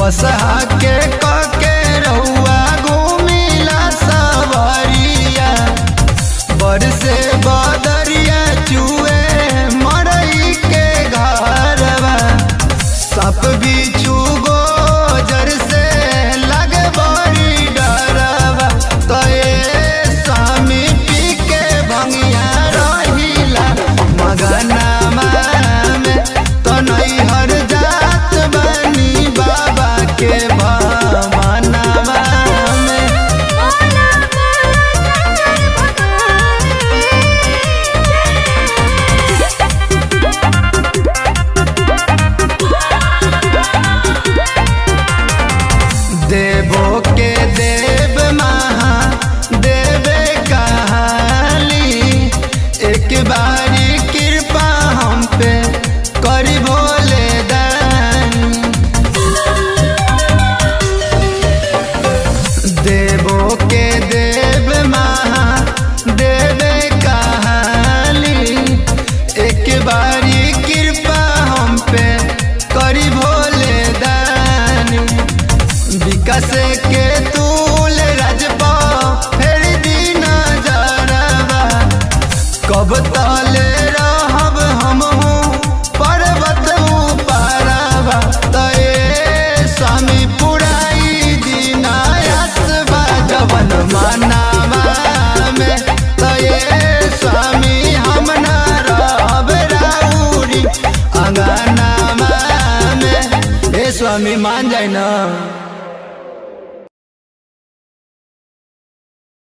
बसहा के कके रहुआ घूमिला सवरिया बरसे बदरिया चुए मरई के घरवा सप बिछू गोजर से लगे बड़ी डरवा तो स्वामी पी के भंगिया रहिला मगनमा में तो नैहर जात बनी बाबा के भवनमा में। देवो के देव महादेवे कहाली एक बारी कृपा हम पे करी भोले दानी। देवो के देव महादेवे कहाली एक बारी कृपा हम पे करी भोले दानी। विकास के तूल राजपा फेर दिन जरवा कब तले रहब हमहू पर्वत पारवा तये स्वामी पुराई दीनायस जवन मानवा में तये स्वामी हम न रहब राउरी अंगनामा में। हे स्वामी मान जाए ना।